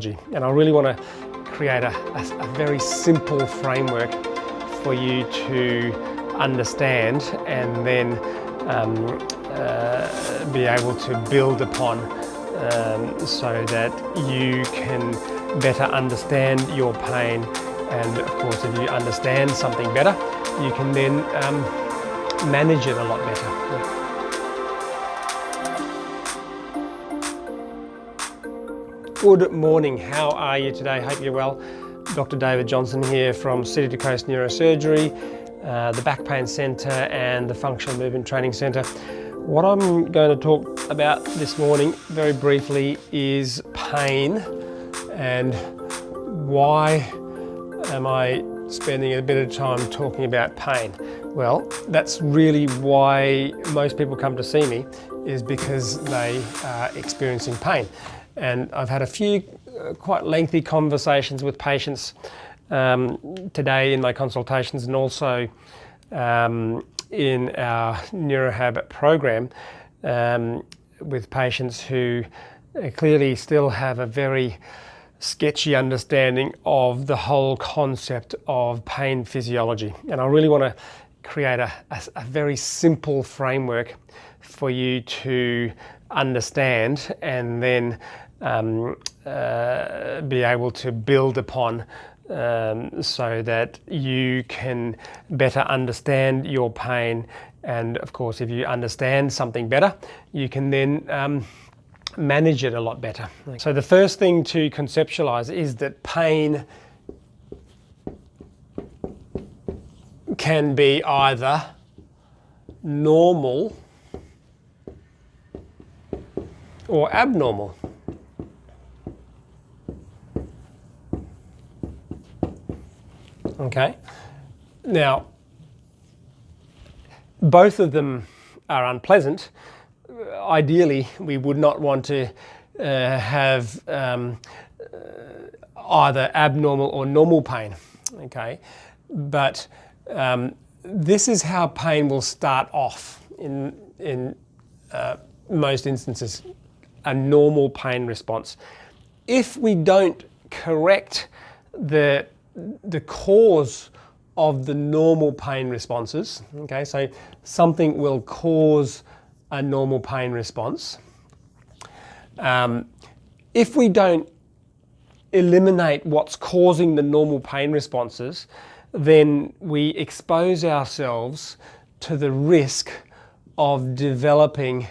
And I really want to create a very simple framework for you to understand and then be able to build upon so that you can better understand your pain. And of course, if you understand something better, you can then manage it a lot better. Good morning, how are you today? Hope you're well. Dr. David Johnson here from City to Coast Neurosurgery, the Back Pain Centre and the Functional Movement Training Centre. What I'm going to talk about this morning, very briefly, is pain and why am I spending a bit of time talking about pain? Well, that's really why most people come to see me, is because they are experiencing pain. And I've had a few quite lengthy conversations with patients today in my consultations, and also in our NeuroHab program with patients who clearly still have a very sketchy understanding of the whole concept of pain physiology. And I really want to create a very simple framework for you to understand and then be able to build upon so that you can better understand your pain. And of course, if you understand something better, you can then manage it a lot better. So the first thing to conceptualize is that pain can be either normal or abnormal. Okay, now both of them are unpleasant. Ideally, we would not want to have either abnormal or normal pain. Okay, but this is how pain will start off in most instances, a normal pain response. If we don't correct the cause of the normal pain responses, okay, so something will cause a normal pain response. If we don't eliminate what's causing the normal pain responses, then we expose ourselves to the risk of developing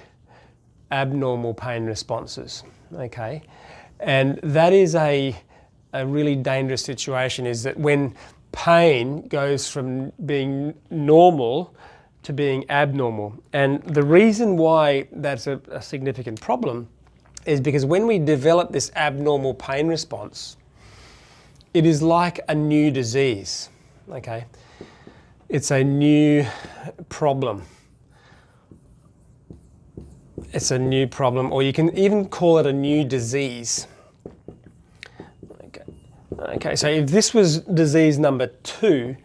abnormal pain responses, okay? And that is a really dangerous situation, is that when pain goes from being normal to being abnormal. And the reason why that's a significant problem is because when we develop this abnormal pain response, it is like a new disease, okay? It's a new problem. It's a new problem, or you can even call it a new disease. Okay, so if this was disease number 2,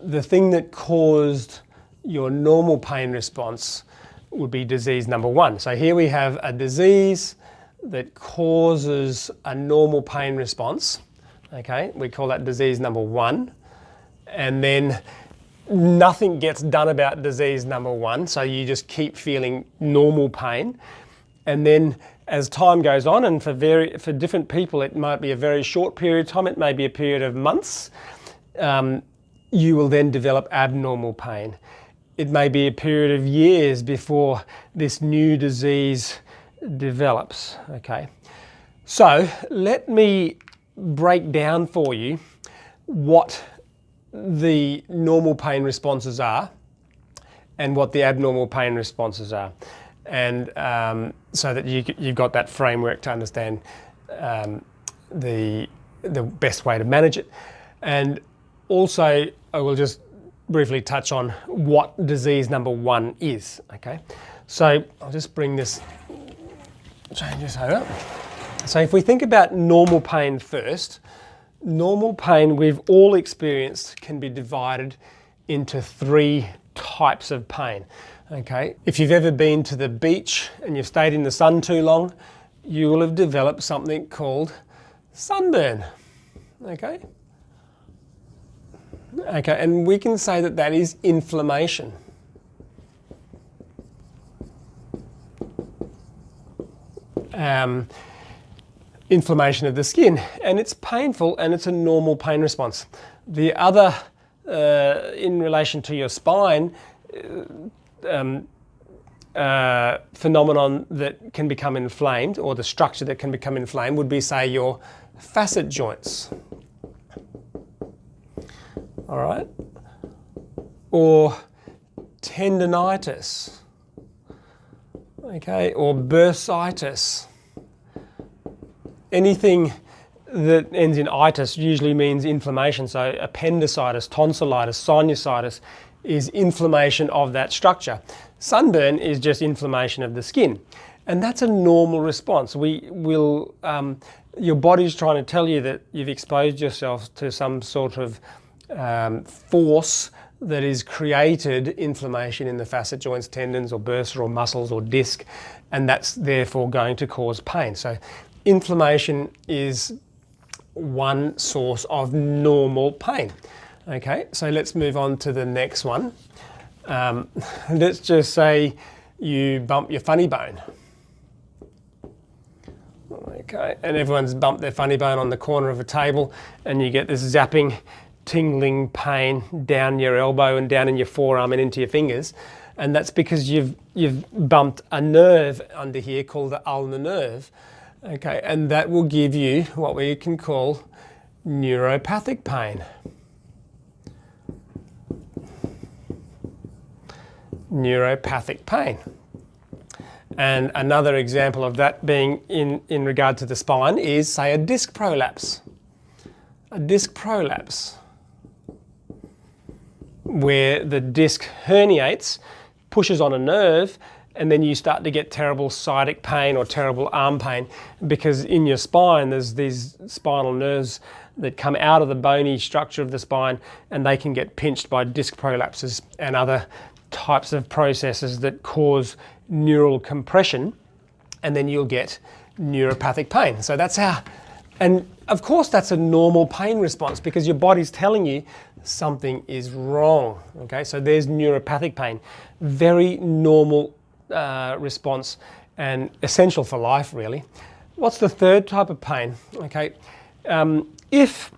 the thing that caused your normal pain response would be disease number 1. So here we have a disease that causes a normal pain response. Okay, we call that disease number 1. And then nothing gets done about disease number 1, so you just keep feeling normal pain. And then as time goes on, and for different people, it might be a very short period of time, it may be a period of months, you will then develop abnormal pain. It may be a period of years before this new disease develops, okay? So let me break down for you what the normal pain responses are and what the abnormal pain responses are. And so that you've got that framework to understand the best way to manage it. And also, I will just briefly touch on what disease number 1 is, okay? So I'll just bring this, change this over. So if we think about normal pain first, normal pain we've all experienced can be divided into 3 types of pain. Okay, if you've ever been to the beach and you've stayed in the sun too long, you will have developed something called sunburn. Okay? Okay, and we can say that that is inflammation. Inflammation of the skin, and it's painful, and it's a normal pain response. The other, in relation to your spine, phenomenon that can become inflamed, or the structure that can become inflamed, would be, say, your facet joints. All right, or tendinitis, okay, or bursitis. Anything that ends in itis usually means inflammation. So appendicitis, tonsillitis, sinusitis is inflammation of that structure. Sunburn is just inflammation of the skin. And that's a normal response. Your body's trying to tell you that you've exposed yourself to some sort of force that has created inflammation in the facet joints, tendons, or bursa, or muscles, or disc, and that's therefore going to cause pain. So inflammation is one source of normal pain. Okay, so let's move on to the next one. Let's just say you bump your funny bone. Okay, and everyone's bumped their funny bone on the corner of a table, and you get this zapping, tingling pain down your elbow and down in your forearm and into your fingers. And that's because you've bumped a nerve under here called the ulnar nerve. Okay, and that will give you what we can call neuropathic pain. Neuropathic pain. And another example of that being in regard to the spine is, say, a disc prolapse. A disc prolapse, where the disc herniates, pushes on a nerve, and then you start to get terrible sciatic pain or terrible arm pain, because in your spine there's these spinal nerves that come out of the bony structure of the spine, and they can get pinched by disc prolapses and other types of processes that cause neural compression, and then you'll get neuropathic pain. So that's how, and of course that's a normal pain response, because your body's telling you something is wrong. Okay, so there's neuropathic pain. Very normal response and essential for life, really. What's the third type of pain? Okay, if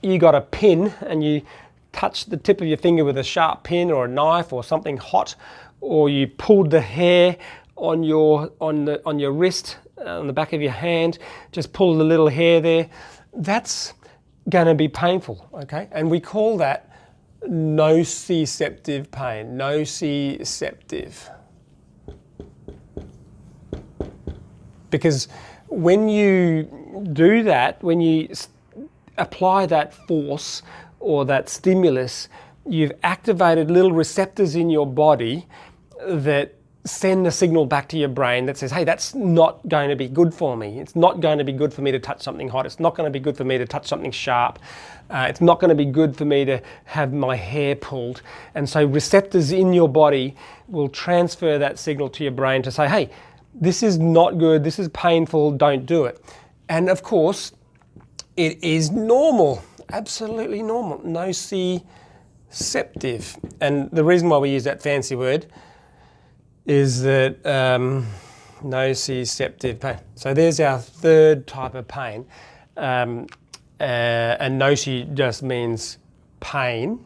you got a pin and you touch the tip of your finger with a sharp pin or a knife or something hot, or you pulled the hair on your wrist, on the back of your hand, just pull the little hair there, that's going to be painful. Okay, and we call that nociceptive pain. Nociceptive. Because when you do that, when you apply that force or that stimulus, you've activated little receptors in your body that send a signal back to your brain that says, hey, that's not going to be good for me. It's not going to be good for me to touch something hot. It's not going to be good for me to touch something sharp. It's not going to be good for me to have my hair pulled. And so receptors in your body will transfer that signal to your brain to say, hey, this is not good, this is painful, don't do it. And of course, it is normal, absolutely normal, nociceptive. And the reason why we use that fancy word is that nociceptive pain. So there's our third type of pain. And noci just means pain,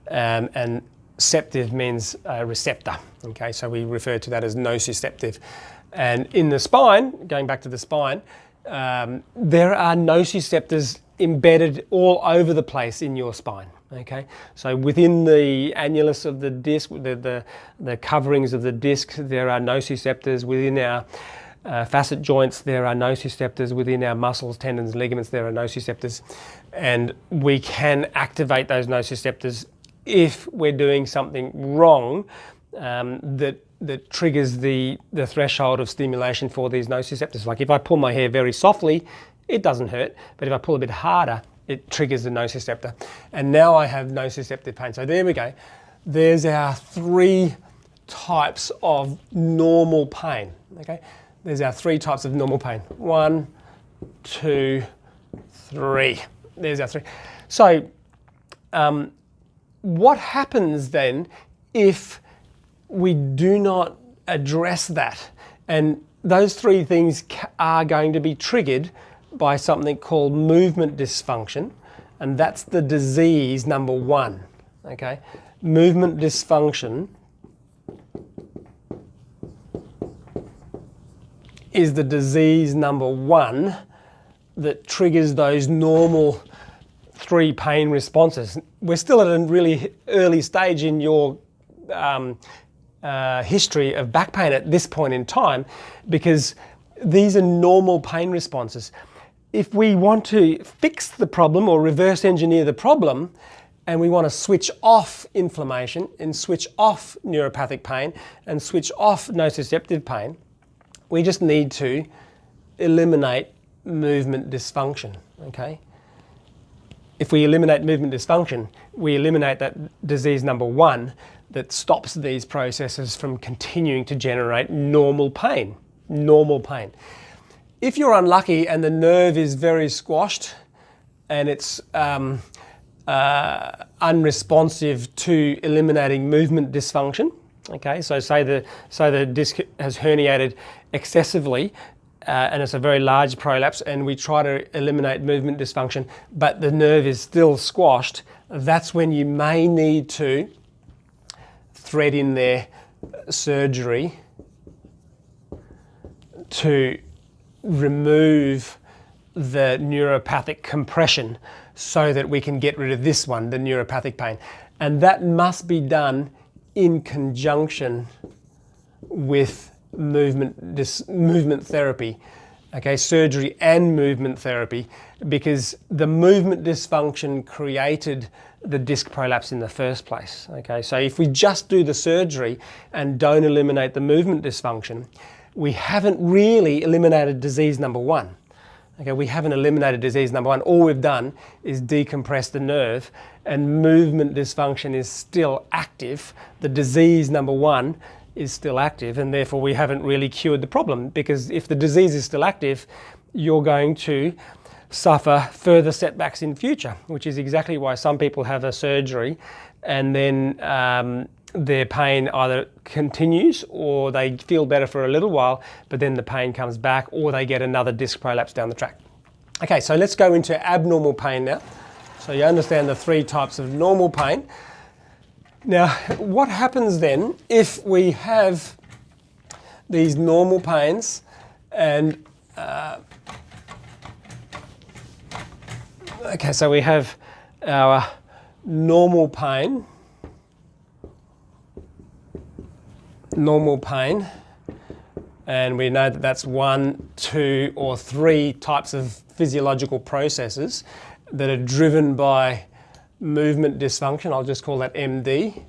and ceptive means receptor. Okay, so we refer to that as nociceptive. And in the spine, going back to the spine, there are nociceptors embedded all over the place in your spine. Okay, so within the annulus of the disc, the coverings of the disc, there are nociceptors. Within our facet joints, there are nociceptors. Within our muscles, tendons, ligaments, there are nociceptors. And we can activate those nociceptors if we're doing something wrong that triggers the threshold of stimulation for these nociceptors. Like if I pull my hair very softly, it doesn't hurt, but if I pull a bit harder, it triggers the nociceptor. And now I have nociceptive pain. So there we go. There's our three types of normal pain. Okay, there's our three types of normal pain. 1, 2, 3. There's our 3. So what happens then if we do not address that? And those 3 things are going to be triggered by something called movement dysfunction, and that's the disease number 1. Okay, movement dysfunction is the disease number 1 that triggers those normal 3 pain responses. We're still at a really early stage in your history of back pain at this point in time, because these are normal pain responses. If we want to fix the problem or reverse engineer the problem, and we want to switch off inflammation and switch off neuropathic pain and switch off nociceptive pain, we just need to eliminate movement dysfunction, okay? If we eliminate movement dysfunction, we eliminate that disease number 1 that stops these processes from continuing to generate normal pain. Normal pain. If you're unlucky and the nerve is very squashed and it's unresponsive to eliminating movement dysfunction, okay, so say the disc has herniated excessively, and it's a very large prolapse, and we try to eliminate movement dysfunction, but the nerve is still squashed, that's when you may need to thread in there surgery to remove the neuropathic compression so that we can get rid of this one, the neuropathic pain. And that must be done in conjunction with movement therapy, okay, surgery and movement therapy, because the movement dysfunction created the disc prolapse in the first place, okay? So if we just do the surgery and don't eliminate the movement dysfunction, we haven't really eliminated disease number 1. Okay, we haven't eliminated disease number 1. All we've done is decompress the nerve, and movement dysfunction is still active. The disease number 1 is still active, and therefore we haven't really cured the problem, because if the disease is still active, you're going to suffer further setbacks in future, which is exactly why some people have a surgery and then their pain either continues or they feel better for a little while, but then the pain comes back, or they get another disc prolapse down the track. Okay, so let's go into abnormal pain now. So you understand the 3 types of normal pain. Now, what happens then if we have these normal pains and okay, so we have our normal pain, and we know that that's 1, 2, or 3 types of physiological processes that are driven by movement dysfunction. I'll just call that MD,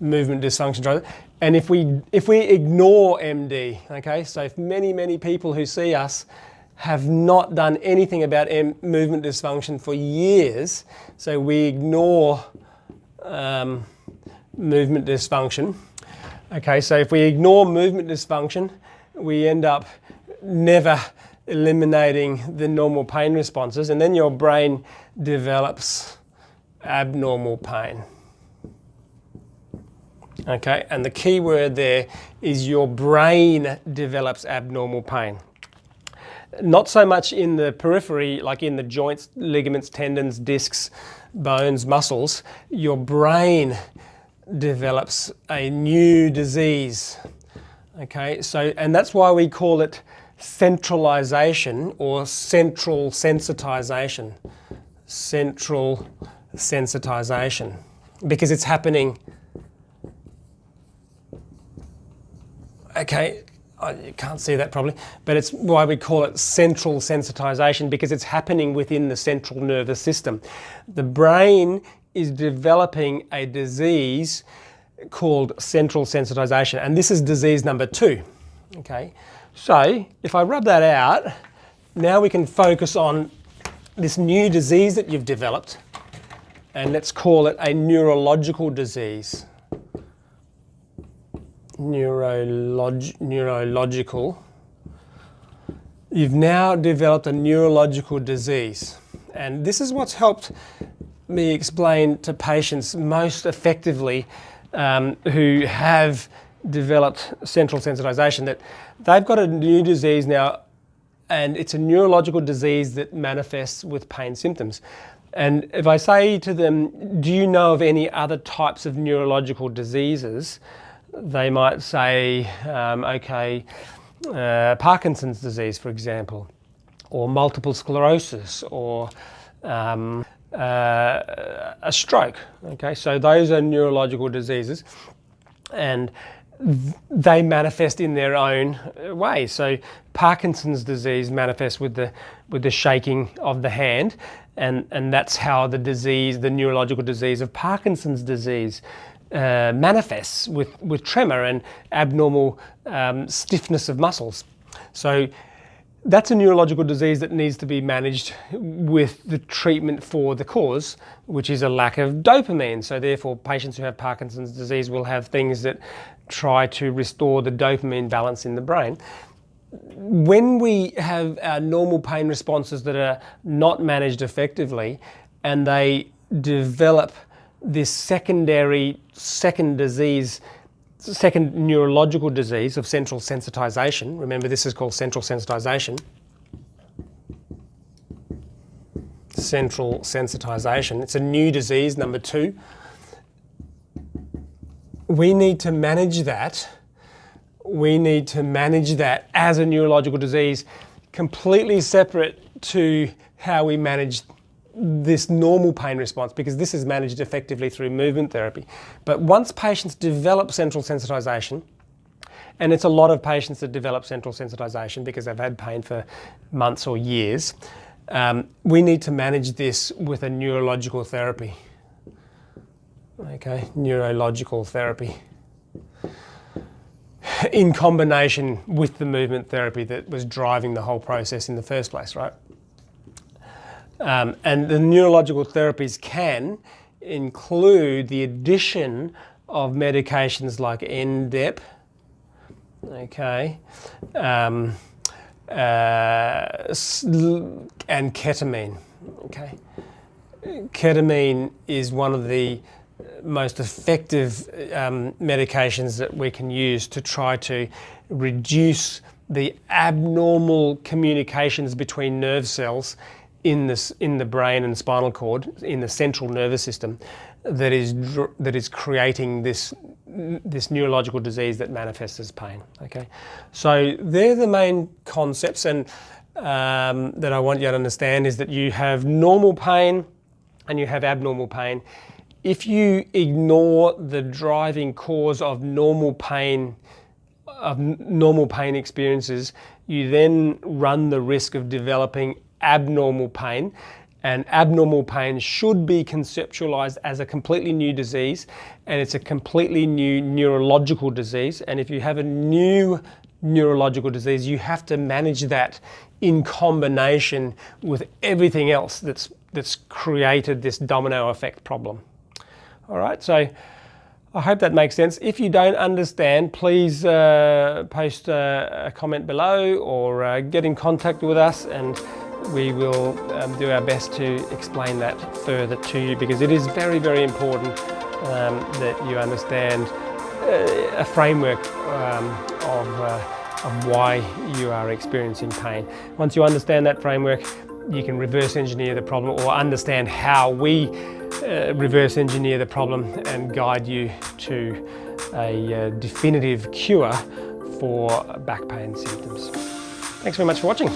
movement dysfunction driver. And if we ignore MD, okay, so if many people who see us have not done anything about movement dysfunction for years, so we ignore movement dysfunction. Okay, so if we ignore movement dysfunction, we end up never eliminating the normal pain responses, and then your brain develops abnormal pain. Okay, and the key word there is your brain develops abnormal pain. Not so much in the periphery, like in the joints, ligaments, tendons, discs, bones, muscles. Your brain develops a new disease. Okay, so, and that's why we call it centralization or central sensitization. Central sensitization, because it's happening. Okay, you can't see that probably, but it's why we call it central sensitization, because it's happening within the central nervous system. The brain is developing a disease called central sensitization, and this is disease number 2. Okay, so if I rub that out, now we can focus on this new disease that you've developed, and let's call it a neurological disease. Neurological You've now developed a neurological disease, and this is what's helped me explain to patients most effectively who have developed central sensitization, that they've got a new disease now, and it's a neurological disease that manifests with pain symptoms. And if I say to them, do you know of any other types of neurological diseases? They might say, okay, Parkinson's disease, for example, or multiple sclerosis, or a stroke. Okay, so those are neurological diseases, and they manifest in their own way. So Parkinson's disease manifests with the shaking of the hand, and that's how the disease, the neurological disease of Parkinson's disease, manifests with tremor and abnormal stiffness of muscles. So that's a neurological disease that needs to be managed with the treatment for the cause, which is a lack of dopamine. So therefore, patients who have Parkinson's disease will have things that try to restore the dopamine balance in the brain. When we have our normal pain responses that are not managed effectively, and they develop this second neurological disease of central sensitization. Remember, this is called central sensitization. Central sensitization. It's a new disease, number 2. We need to manage that. We need to manage that as a neurological disease, completely separate to how we manage this normal pain response, because this is managed effectively through movement therapy. But once patients develop central sensitization, and it's a lot of patients that develop central sensitization because they've had pain for months or years, we need to manage this with a neurological therapy. Okay, neurological therapy, in combination with the movement therapy that was driving the whole process in the first place, right? And the neurological therapies can include the addition of medications like NDEP, okay, and ketamine, okay. Ketamine is one of the most effective medications that we can use to try to reduce the abnormal communications between nerve cells in the brain and spinal cord, in the central nervous system, that is creating this neurological disease that manifests as pain. Okay, so they're the main concepts, and that I want you to understand is that you have normal pain and you have abnormal pain. If you ignore the driving cause of normal pain experiences, you then run the risk of developing abnormal pain, and abnormal pain should be conceptualized as a completely new disease, and it's a completely new neurological disease. And if you have a new neurological disease, you have to manage that in combination with everything else that's created this domino effect problem. All right, so I hope that makes sense. If you don't understand, please post a comment below, or get in contact with us, and we will do our best to explain that further to you, because it is very, very important that you understand a framework of why you are experiencing pain. Once you understand that framework, you can reverse engineer the problem, or understand how we reverse engineer the problem and guide you to a definitive cure for back pain symptoms. Thanks very much for watching.